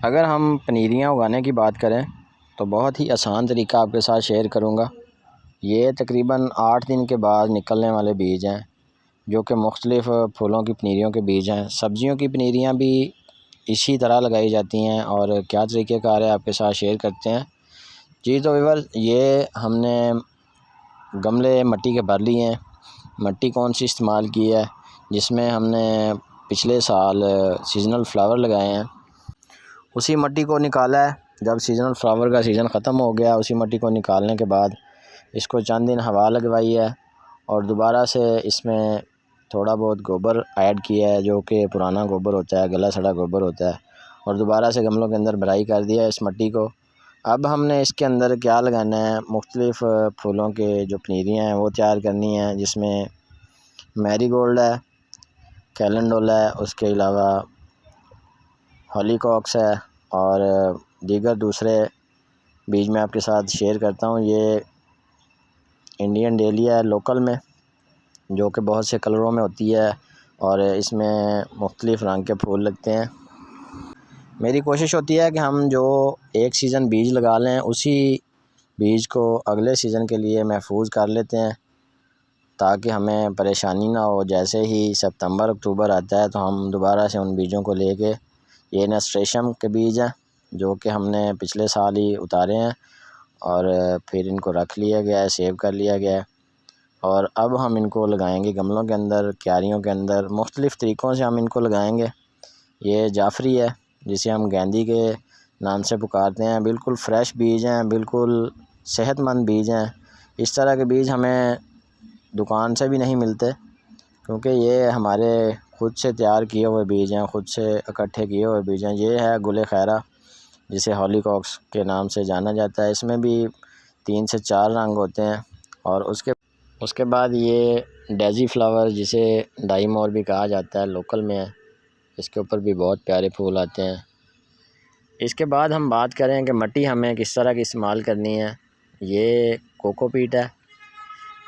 अगर हम पनीरियाँ उगाने की बात करें तो बहुत ही आसान तरीका आपके साथ शेयर करूँगा। ये तकरीबन 8 दिन के बाद निकलने वाले बीज हैं, जो कि मुख्तलिफ़ फूलों की पनीरियों के बीज हैं। सब्जियों की पनीरियाँ भी इसी तरह लगाई जाती हैं और क्या तरीक़ेकार है आपके साथ शेयर करते हैं। जी तो व्यूअर्स, ये हमने गमले मिट्टी के भर लिए हैं। मिट्टी कौन सी इस्तेमाल की है, जिसमें हमने पिछले साल सीज़नल फ्लावर लगाए हैं, उसी मिट्टी को निकाला है। जब सीज़नल फ्लावर का सीज़न ख़त्म हो गया, उसी मिट्टी को निकालने के बाद इसको चंद दिन हवा लगवाई है और दोबारा से इसमें थोड़ा बहुत गोबर ऐड किया है, जो कि पुराना गोबर होता है, गला सड़ा गोबर होता है, और दोबारा से गमलों के अंदर भराई कर दिया है इस मिट्टी को। अब हमने इसके अंदर क्या लगाना है, मुख्तलिफ़ फूलों के जो पनीरियाँ हैं वो तैयार करनी है, जिसमें मैरीगोल्ड है, कैलेंडुला है, उसके अलावा हॉलीकॉक्स है और दीगर दूसरे बीज मैं आपके साथ शेयर करता हूँ। ये इंडियन डेलिया है लोकल में, जो कि बहुत से कलरों में होती है और इसमें मुख्तलिफ़ रंग के फूल लगते हैं। मेरी कोशिश होती है कि हम जो एक सीज़न बीज लगा लें, उसी बीज को अगले सीज़न के लिए महफूज कर लेते हैं, ताकि हमें परेशानी ना हो। जैसे ही सितंबर अक्टूबर आता है तो हम दोबारा से उन बीजों को लेके, ये नस्ट्रेशम के बीज हैं जो कि हमने पिछले साल ही उतारे हैं और फिर इनको रख लिया गया है, सेव कर लिया गया है, और अब हम इनको लगाएंगे गमलों के अंदर, क्यारियों के अंदर। मुख्तलिफ़ तरीक़ों से हम इनको लगाएंगे। ये जाफरी है, जिसे हम गेंदी के नाम से पुकारते हैं। बिल्कुल फ़्रेश बीज हैं, बिल्कुल सेहतमंद बीज हैं। इस तरह के बीज हमें दुकान से भी नहीं मिलते, क्योंकि ये हमारे ख़ुद से तैयार किए हुए बीज हैं, ख़ुद से इकट्ठे किए हुए बीज हैं। ये है गुल खैरा, जिसे हॉलीकॉक्स के नाम से जाना जाता है। इसमें भी 3 से 4 रंग होते हैं। और उसके बाद ये डेज़ी फ्लावर, जिसे डाइमोर भी कहा जाता है, लोकल में है। इसके ऊपर भी बहुत प्यारे फूल आते हैं। इसके बाद हम बात करें कि मिट्टी हमें किस तरह की इस्तेमाल करनी है। ये कोकोपीट है,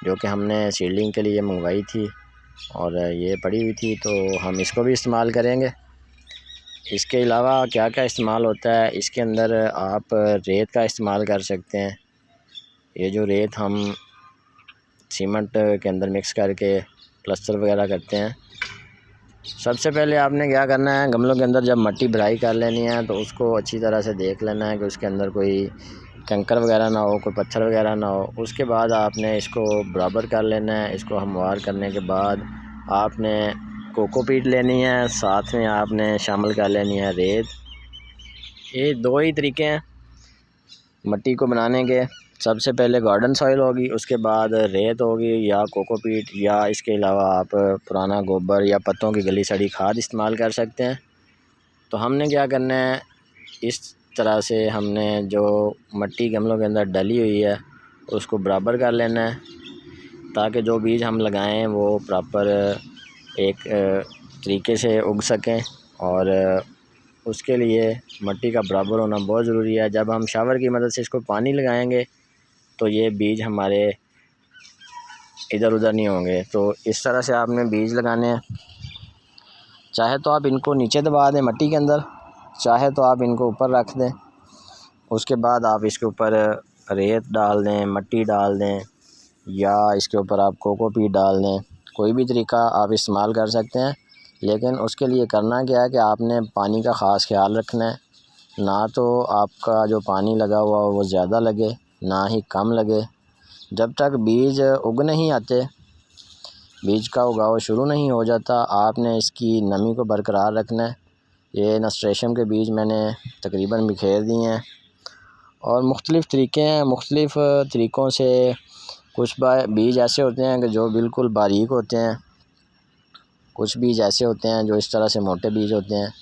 जो कि हमने सीडलिंग के लिए मंगवाई थी और ये पड़ी हुई थी, तो हम इसको भी इस्तेमाल करेंगे। इसके अलावा क्या क्या इस्तेमाल होता है, इसके अंदर आप रेत का इस्तेमाल कर सकते हैं। ये जो रेत हम सीमेंट के अंदर मिक्स करके प्लास्टर वगैरह करते हैं। सबसे पहले आपने क्या करना है, गमलों के अंदर जब मिट्टी भराई कर लेनी है तो उसको अच्छी तरह से देख लेना है कि उसके अंदर कोई कंकर वगैरह ना हो, कोई पत्थर वगैरह ना हो। उसके बाद आपने इसको बराबर कर लेना है। इसको हमवार करने के बाद आपने कोकोपीट लेनी है, साथ में आपने शामिल कर लेनी है रेत। ये 2 ही तरीके हैं मिट्टी को बनाने के। सबसे पहले गार्डन सॉइल होगी, उसके बाद रेत होगी या कोकोपीट, या इसके अलावा आप पुराना गोबर या पत्तों की गली सड़ी खाद इस्तेमाल कर सकते हैं। तो हमने क्या करना है, इस तरह से हमने जो मिट्टी गमलों के अंदर डली हुई है उसको बराबर कर लेना है, ताकि जो बीज हम लगाएं वो प्रॉपर एक तरीके से उग सकें। और उसके लिए मिट्टी का बराबर होना बहुत ज़रूरी है। जब हम शावर की मदद से इसको पानी लगाएंगे तो ये बीज हमारे इधर उधर नहीं होंगे। तो इस तरह से आपने बीज लगाने हैं। चाहे तो आप इनको नीचे दबा दें मिट्टी के अंदर, चाहे तो आप इनको ऊपर रख दें। उसके बाद आप इसके ऊपर रेत डाल दें, मिट्टी डाल दें, या इसके ऊपर आप कोकोपीट डाल दें। कोई भी तरीका आप इस्तेमाल कर सकते हैं, लेकिन उसके लिए करना क्या है कि आपने पानी का ख़ास ख्याल रखना है। ना तो आपका जो पानी लगा हुआ वो ज़्यादा लगे, ना ही कम लगे। जब तक बीज उग नहीं आते, बीज का उगाव शुरू नहीं हो जाता, आपने इसकी नमी को बरकरार रखना है। ये नस्ट्रेशम के बीज मैंने तकरीबन बिखेर दिए हैं और मुख्तलिफ़ तरीक़े हैं। मुख्तलिफ़ तरीक़ों से कुछ बीज ऐसे होते हैं कि जो बिल्कुल बारीक होते हैं, कुछ बीज ऐसे होते हैं जो इस तरह से मोटे बीज होते हैं।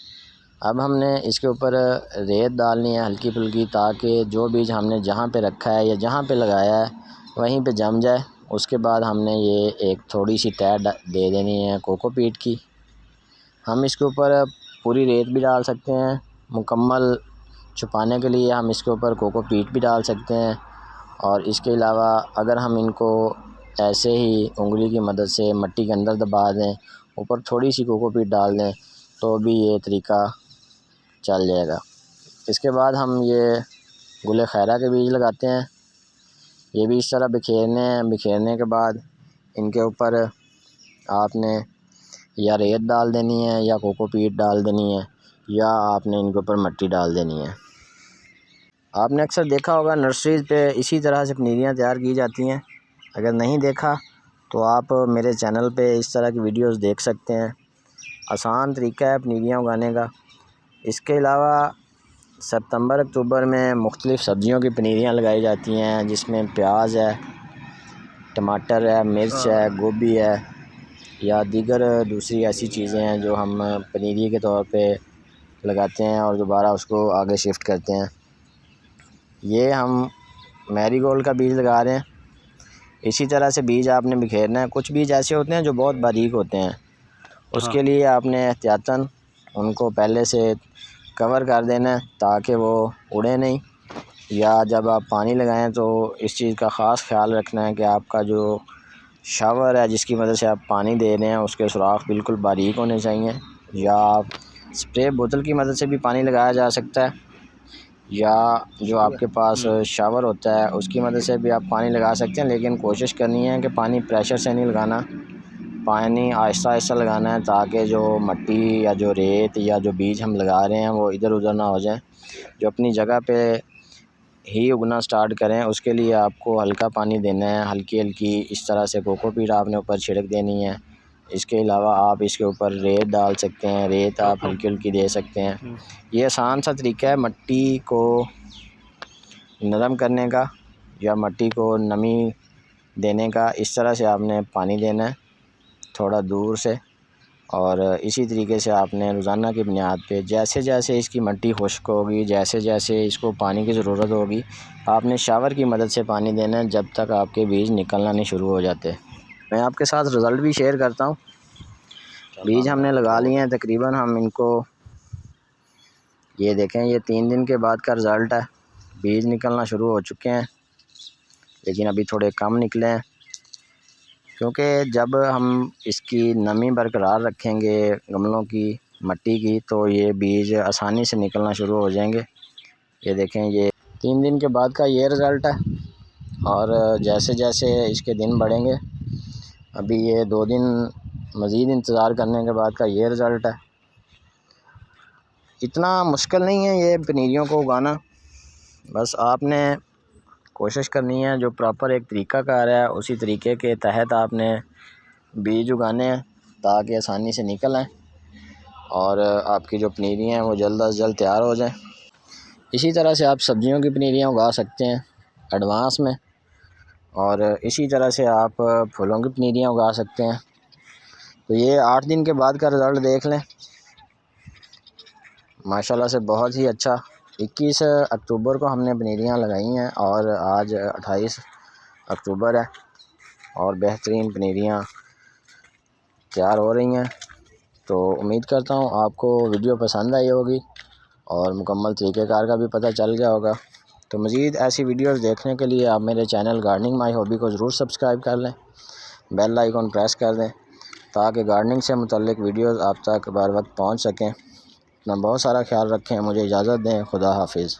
अब हमने इसके ऊपर रेत डालनी है हल्की फुल्की, ताकि जो बीज हमने जहाँ पे रखा है या जहाँ पे लगाया है वहीं पे जम जाए। उसके बाद हमने ये एक थोड़ी सी तय दे देनी है कोकोपीट की। हम इसके ऊपर पूरी रेत भी डाल सकते हैं, मुकम्मल छुपाने के लिए हम इसके ऊपर कोकोपीट भी डाल सकते हैं। और इसके अलावा अगर हम इनको ऐसे ही उंगली की मदद से मिट्टी के अंदर दबा दें, ऊपर थोड़ी सी कोकोपीट डाल दें, तो भी ये तरीका चल जाएगा। इसके बाद हम ये गुल खैरा के बीज लगाते हैं। ये भी इस तरह बिखेरने के बाद इनके ऊपर आपने या रेत डाल देनी है या कोकोपीट डाल देनी है या आपने इनके ऊपर मिट्टी डाल देनी है। आपने अक्सर देखा होगा नर्सरीज़ पे इसी तरह से पनीरियाँ तैयार की जाती हैं। अगर नहीं देखा तो आप मेरे चैनल पे इस तरह की वीडियोस देख सकते हैं। आसान तरीका है पनीरियाँ उगाने का। इसके अलावा सितंबर अक्टूबर में मुख्तलिफ़ सब्ज़ियों की पनीरियाँ लगाई जाती हैं, जिसमें प्याज है, टमाटर है, मिर्च है, गोभी है या दीगर दूसरी ऐसी चीज़ें हैं जो हम पनीरी के तौर पे लगाते हैं और दोबारा उसको आगे शिफ्ट करते हैं। ये हम मैरीगोल्ड का बीज लगा रहे हैं। इसी तरह से बीज आपने बिखेरना है। कुछ बीज ऐसे होते हैं जो बहुत बारीक होते हैं, उसके लिए आपने एहतियातन उनको पहले से कवर कर देना है ताकि वो उड़े नहीं। या जब आप पानी लगाएं तो इस चीज़ का ख़ास ख्याल रखना है कि आपका जो शावर है जिसकी मदद से आप पानी दे रहे हैं उसके सुराख बिल्कुल बारीक होने चाहिए। या आप स्प्रे बोतल की मदद से भी पानी लगाया जा सकता है, या जो आपके पास शावर होता है उसकी मदद से भी आप पानी लगा सकते हैं। लेकिन कोशिश करनी है कि पानी प्रेशर से नहीं लगाना, पानी आहिस्ता आहिस्ता लगाना है ताकि जो मिट्टी या जो रेत या जो बीज हम लगा रहे हैं वो इधर उधर ना हो जाए, जो अपनी जगह पे ही उगना स्टार्ट करें। उसके लिए आपको हल्का पानी देना है, हल्की हल्की इस तरह से कोकोपीट आपने ऊपर छिड़क देनी है। इसके अलावा आप इसके ऊपर रेत डाल सकते हैं, रेत आप हल्की हल्की दे सकते हैं। ये आसान सा तरीका है मिट्टी को नरम करने का या मिट्टी को नमी देने का। इस तरह से आपने पानी देना है थोड़ा दूर से, और इसी तरीके से आपने रोज़ाना की बुनियाद पे जैसे जैसे इसकी मिट्टी खुश्क होगी, जैसे जैसे इसको पानी की ज़रूरत होगी, आपने शावर की मदद से पानी देना है जब तक आपके बीज निकलना नहीं शुरू हो जाते। मैं आपके साथ रिज़ल्ट भी शेयर करता हूँ। बीज हमने लगा लिए हैं तकरीबन, हम इनको ये देखें, ये 3 दिन के बाद का रिज़ल्ट है। बीज निकलना शुरू हो चुके हैं लेकिन अभी थोड़े कम निकले हैं, क्योंकि जब हम इसकी नमी बरकरार रखेंगे गमलों की मिट्टी की तो ये बीज आसानी से निकलना शुरू हो जाएंगे। ये देखें, ये 3 दिन के बाद का ये रिज़ल्ट है, और जैसे जैसे इसके दिन बढ़ेंगे, अभी ये 2 दिन मज़ीद इंतज़ार करने के बाद का ये रिज़ल्ट है। इतना मुश्किल नहीं है ये पनीरियों को उगाना, बस आपने कोशिश करनी है जो प्रॉपर एक तरीक़ाकार है उसी तरीके के तहत आपने बीज उगाने हैं ताकि आसानी से निकल आएँ और आपकी जो पनीरी हैं वो जल्द अज जल्द तैयार हो जाएं। इसी तरह से आप सब्ज़ियों की पनीरियाँ उगा सकते हैं एडवांस में, और इसी तरह से आप फूलों की पनीरियाँ उगा सकते हैं। तो ये 8 दिन के बाद का रिज़ल्ट देख लें, माशाल्लाह से बहुत ही अच्छा। 21 अक्टूबर को हमने पनीरियाँ लगाई हैं और आज 28 अक्टूबर है और बेहतरीन पनीरियाँ तैयार हो रही हैं। तो उम्मीद करता हूँ आपको वीडियो पसंद आई होगी और मुकम्मल तरीक़ेकार का भी पता चल गया होगा। तो मज़ीद ऐसी वीडियोस देखने के लिए आप मेरे चैनल गार्डनिंग माई हॉबी को ज़रूर सब्सक्राइब कर लें, बेल आइकॉन प्रेस कर दें ताकि गार्डनिंग से मुतल्लिक वीडियोस आप तक बर वक्त पहुँच सकें। अपना बहुत सारा ख्याल रखें। मुझे इजाज़त दें। खुदा हाफिज़।